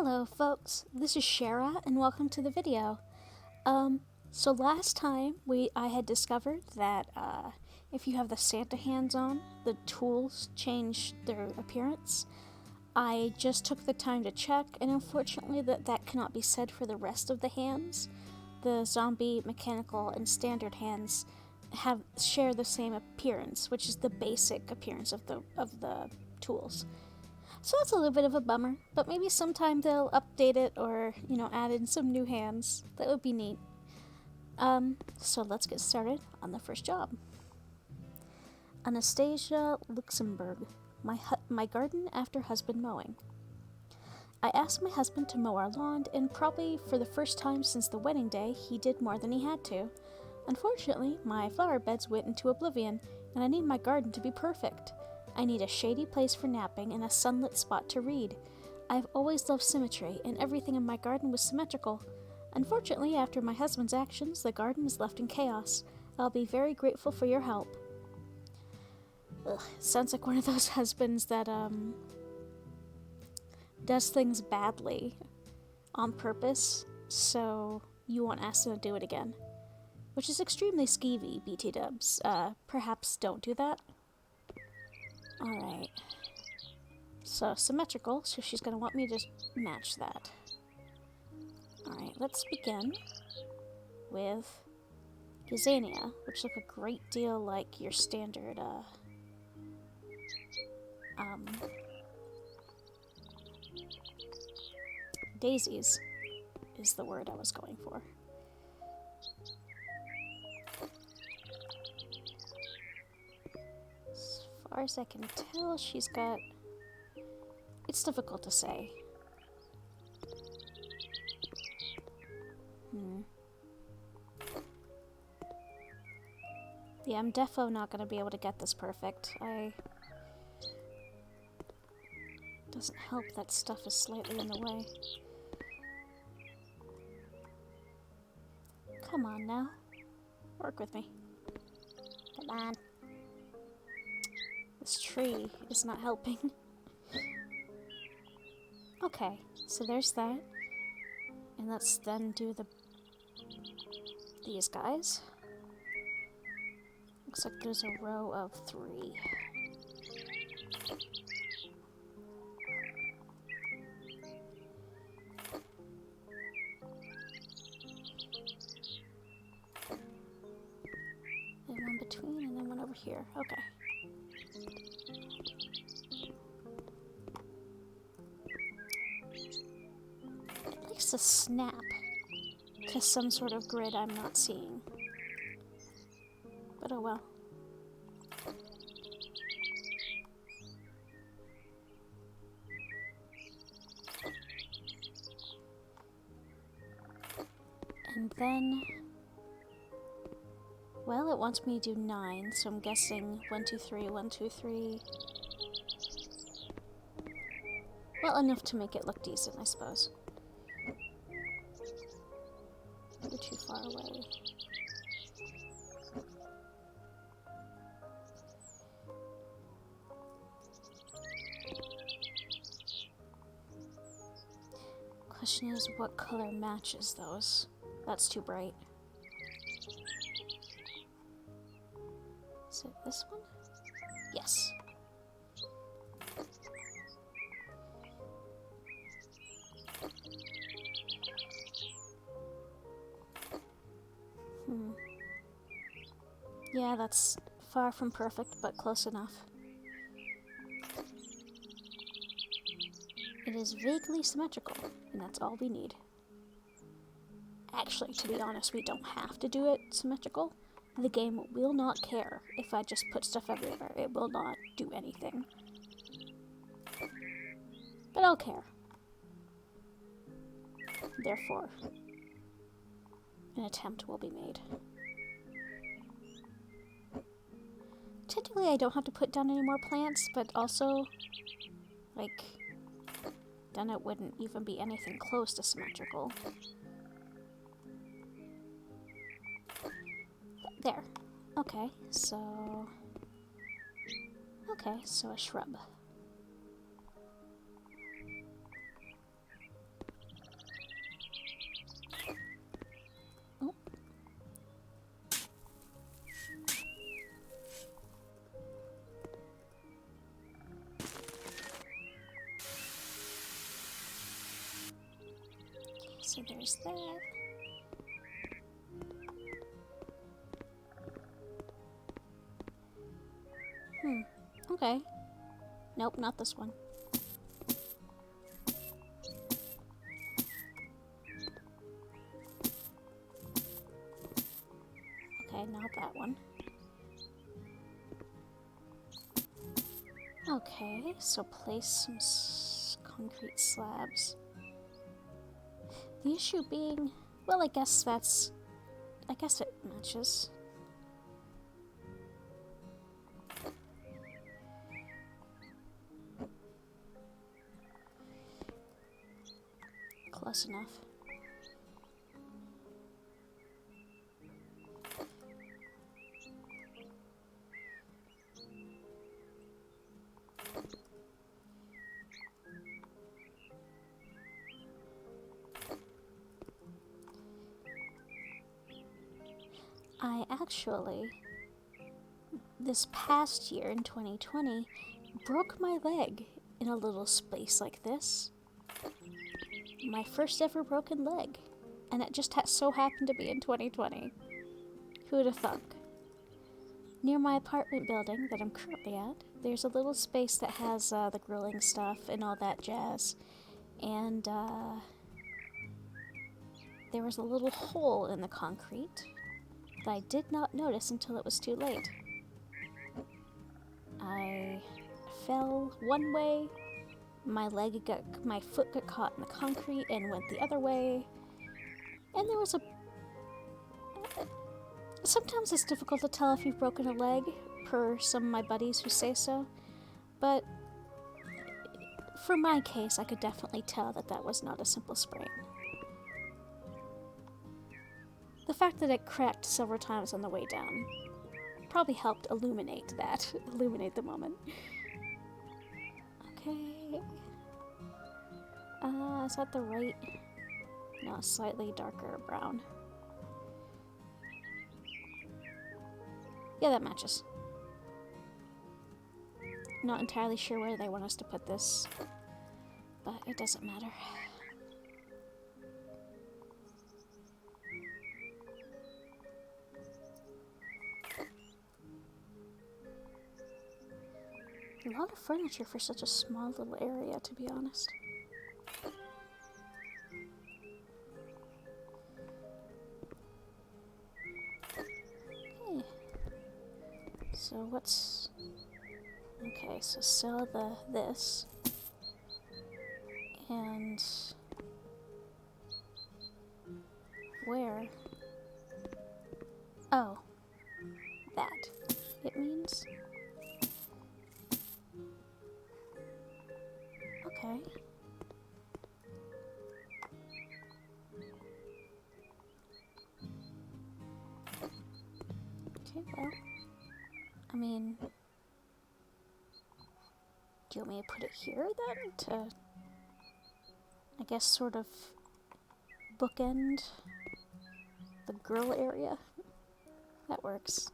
Hello folks, this is Shera and welcome to the video. So last time I had discovered that if you have the Santa hands on, the tools change their appearance. I just took the time to check, and unfortunately that cannot be said for the rest of the hands. The zombie, mechanical, and standard hands share the same appearance, which is the basic appearance of the tools. So that's a little bit of a bummer, but maybe sometime they'll update it or, add in some new hands. That would be neat. So let's get started on the first job. Anastasia Luxembourg, my garden after husband mowing. I asked my husband to mow our lawn, and probably for the first time since the wedding day, he did more than he had to. Unfortunately, my flower beds went into oblivion, and I need my garden to be perfect. I need a shady place for napping and a sunlit spot to read. I've always loved symmetry, and everything in my garden was symmetrical. Unfortunately, after my husband's actions, the garden is left in chaos. I'll be very grateful for your help. Ugh, sounds like one of those husbands that, does things badly on purpose, so you won't ask them to do it again. Which is extremely skeevy, BT dubs. Perhaps don't do that. Alright. So, symmetrical, so she's going to want me to match that. Alright, let's begin with Gazania, which look a great deal like your standard, daisies is the word I was going for. As far as I can tell, she's got... It's difficult to say. Yeah, I'm defo not gonna be able to get this perfect. Doesn't help that stuff is slightly in the way. Come on now. Work with me. Come on. This tree is not helping. Okay, so there's that. And let's then do these guys. Looks like there's a row of 3. And one between, and then one over here. Okay. It likes to snap to some sort of grid I'm not seeing. But oh well. And then, well, it wants me to do 9, so I'm guessing 1, 2, 3, 1, 2, 3. Well, enough to make it look decent, I suppose. You're too far away. Question is, what color matches those? That's too bright. Is it this one? Yes. Yeah, that's far from perfect, but close enough. It is vaguely symmetrical, and that's all we need. Actually, to be honest, we don't have to do it symmetrical. The game will not care if I just put stuff everywhere. It will not do anything. But I'll care. Therefore, an attempt will be made. Technically, I don't have to put down any more plants, but also, like, then it wouldn't even be anything close to symmetrical. There. Okay, so a shrub. so there's that. Okay. Nope, not this one. Okay, not that one. Okay, so place some concrete slabs. The issue being, well, I guess it matches. Close enough. I actually, this past year in 2020, broke my leg in a little space like this. My first ever broken leg. And it just so happened to be in 2020. Who'd have thunk? Near my apartment building that I'm currently at, there's a little space that has the grilling stuff and all that jazz. And there was a little hole in the concrete that I did not notice until it was too late. I fell one way, my foot got caught in the concrete and went the other way, and there was sometimes it's difficult to tell if you've broken a leg, per some of my buddies who say so, but for my case, I could definitely tell that that was not a simple sprain. The fact that it cracked several times on the way down probably helped illuminate the moment. Okay. Is that the right? No, slightly darker brown. Yeah, that matches. Not entirely sure where they want us to put this, but it doesn't matter. A lot of furniture for such a small little area, to be honest. Okay. So what's... Okay, so sell this. And... Where? Oh. That. It means... Okay. Okay, well, I mean, do you want me to put it here then to, I guess, sort of bookend the grill area? That works.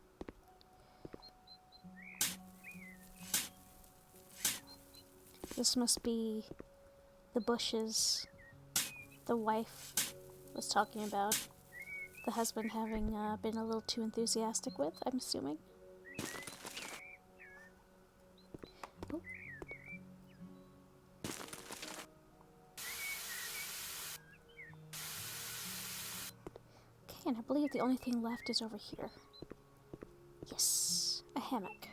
This must be the bushes the wife was talking about. The husband having been a little too enthusiastic with, I'm assuming. Oh. Okay, and I believe the only thing left is over here. Yes, a hammock.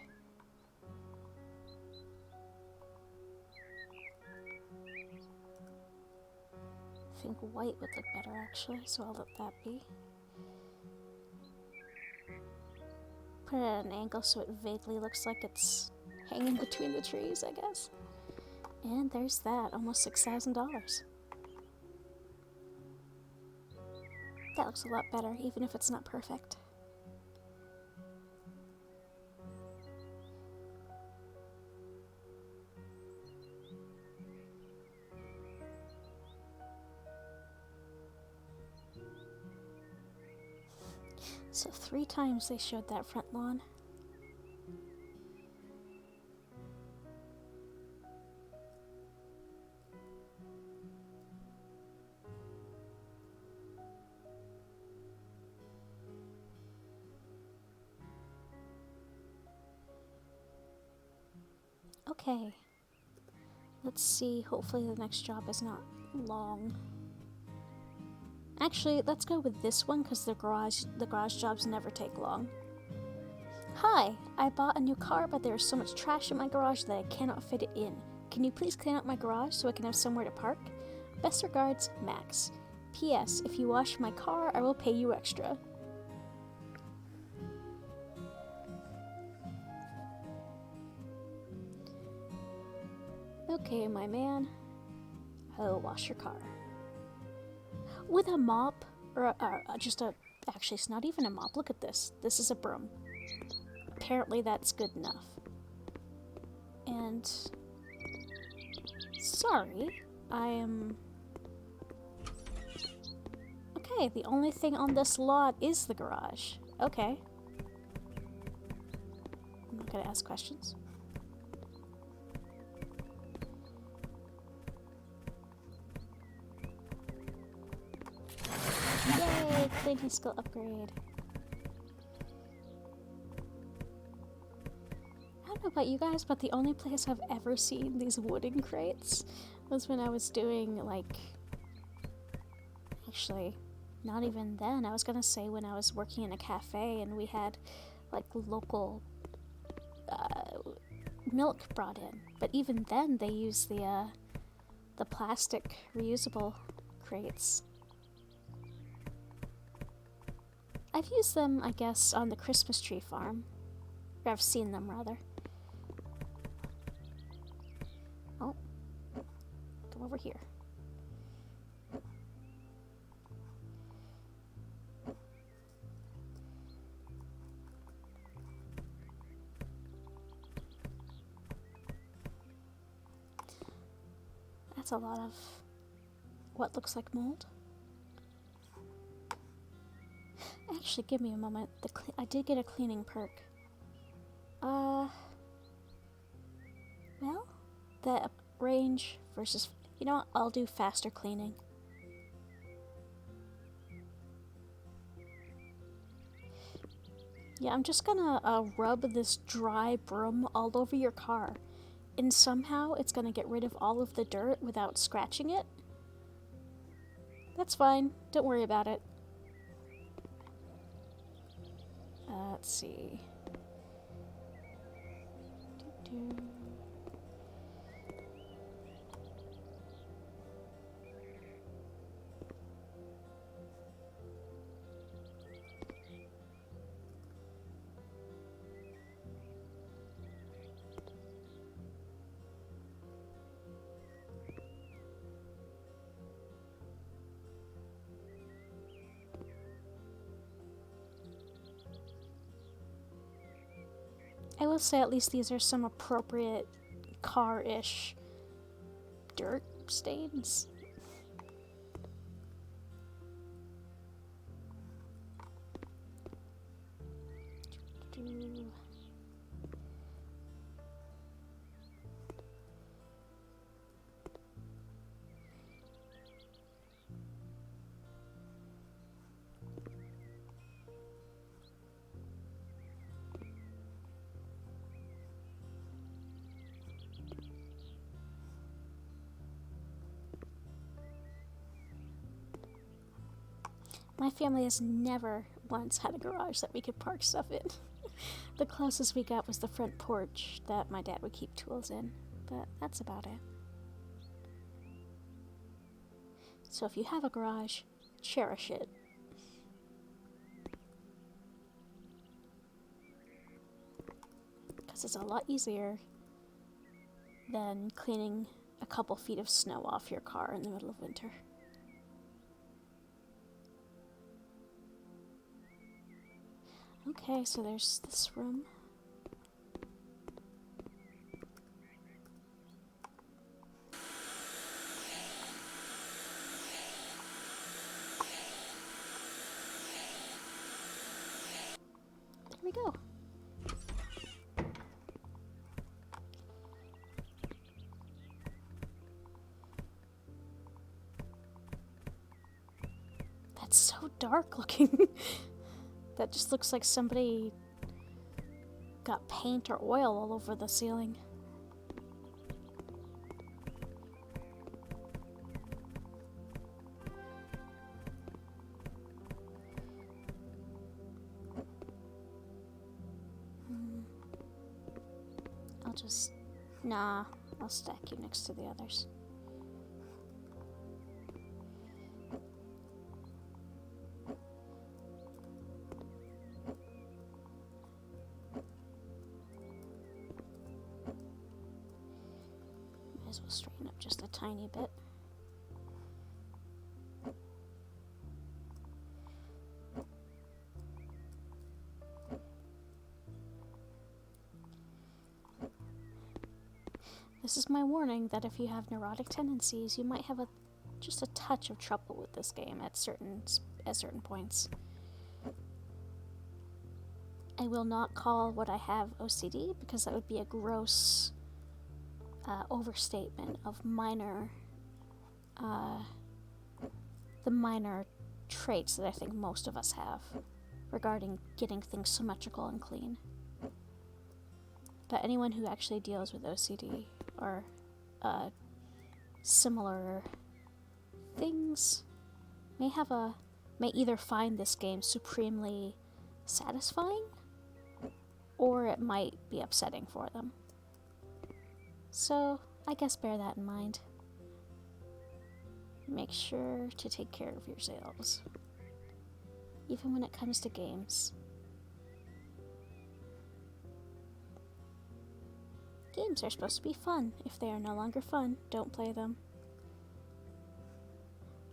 I think white would look better actually, so I'll let that be. Put it at an angle so it vaguely looks like it's hanging between the trees, I guess. And there's that, almost $6,000. That looks a lot better, even if it's not perfect. So 3 times they showed that front lawn. Okay. Let's see. Hopefully the next job is not long. Actually, let's go with this one because the garage jobs never take long. Hi, I bought a new car, but there's so much trash in my garage that I cannot fit it in. Can you please clean up my garage so I can have somewhere to park? Best regards, Max. P.S. If you wash my car, I will pay you extra. Okay, my man. I'll wash your car. With a mop, or just a... Actually, it's not even a mop. Look at this. This is a broom. Apparently that's good enough. And... Sorry, I am... Okay, the only thing on this lot is the garage. Okay. I'm not gonna ask questions. Yay! Cleaning skill upgrade. I don't know about you guys, but the only place I've ever seen these wooden crates was when I was doing, like... Actually, not even then. I was gonna say when I was working in a cafe and we had, like, local milk brought in. But even then, they used the plastic reusable crates. I've used them, I guess, on the Christmas tree farm. Or I've seen them, rather. Oh. Go over here. That's a lot of what looks like mold. Actually, give me a moment. I did get a cleaning perk. Well, the range versus... You know what? I'll do faster cleaning. Yeah, I'm just gonna rub this dry broom all over your car. And somehow it's gonna get rid of all of the dirt without scratching it. That's fine. Don't worry about it. Let's see. Doo-doo. I will say at least these are some appropriate car-ish dirt stains. My family has never once had a garage that we could park stuff in. The closest we got was the front porch that my dad would keep tools in, but that's about it. So if you have a garage, cherish it. Because it's a lot easier than cleaning a couple feet of snow off your car in the middle of winter. Okay, so there's this room. There we go. That's so dark looking. That just looks like somebody got paint or oil all over the ceiling. just... Nah, I'll stack you next to the others. Might as well straighten up just a tiny bit. This is my warning that if you have neurotic tendencies, you might have just a touch of trouble with this game at certain points. I will not call what I have OCD because that would be a gross overstatement of the minor traits that I think most of us have regarding getting things symmetrical and clean. But anyone who actually deals with OCD or similar things may either find this game supremely satisfying, or it might be upsetting for them. So I guess bear that in mind. Make sure to take care of yourselves, even when it comes to games. Games are supposed to be fun. If they are no longer fun, don't play them.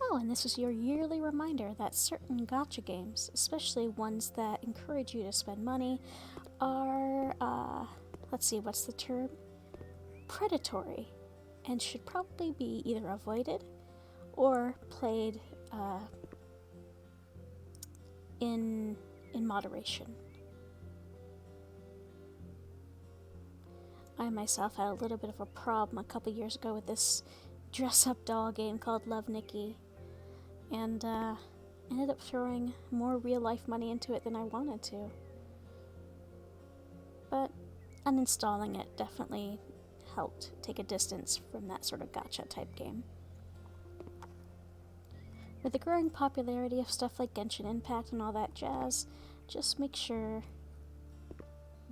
Oh, and this is your yearly reminder that certain gacha games, especially ones that encourage you to spend money, are, let's see, what's the term? Predatory, and should probably be either avoided or played in moderation. I myself had a little bit of a problem a couple years ago with this dress-up doll game called Love Nikki, and ended up throwing more real-life money into it than I wanted to. But uninstalling it definitely helped take a distance from that sort of gacha type game. With the growing popularity of stuff like Genshin Impact and all that jazz, just make sure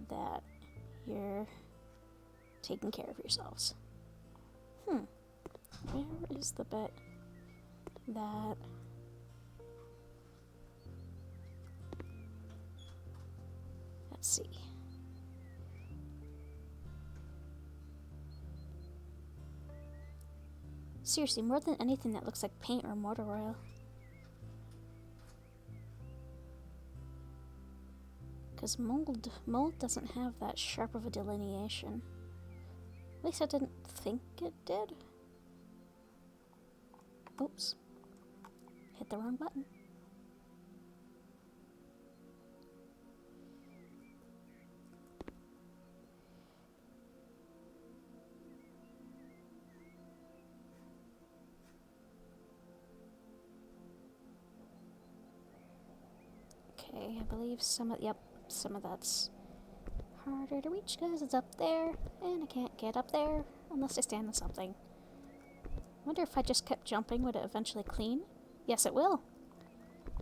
that you're taking care of yourselves. Where is the bit that... Let's see. Seriously, more than anything that looks like paint or motor oil. Because mold doesn't have that sharp of a delineation. At least I didn't think it did. Oops. Hit the wrong button. Okay, I believe some of that's harder to reach because it's up there, and I can't get up there unless I stand on something. I wonder if I just kept jumping, would it eventually clean? Yes, it will.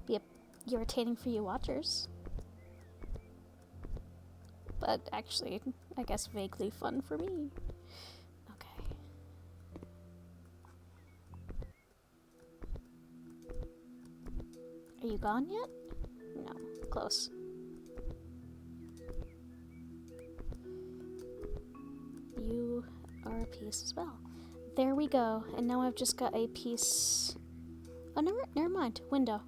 Be irritating for you watchers. But actually, I guess vaguely fun for me. Okay. Are you gone yet? No, close. You are a piece as well. There we go. And now I've just got a piece... Oh, never mind. Window.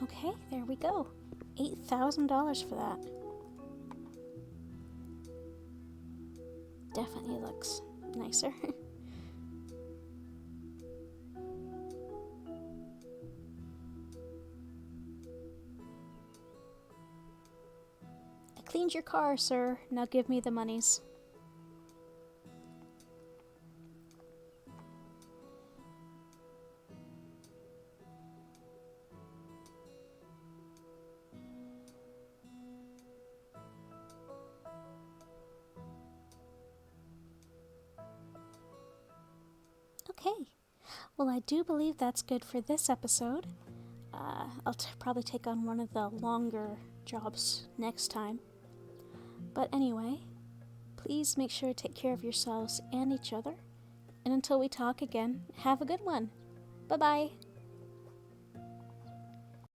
Okay, there we go. $8,000 for that. Definitely looks nicer. I cleaned your car, sir. Now give me the monies. Okay. Well, I do believe that's good for this episode. I'll probably take on one of the longer jobs next time. But anyway, please make sure to take care of yourselves and each other. And until we talk again, have a good one. Bye-bye.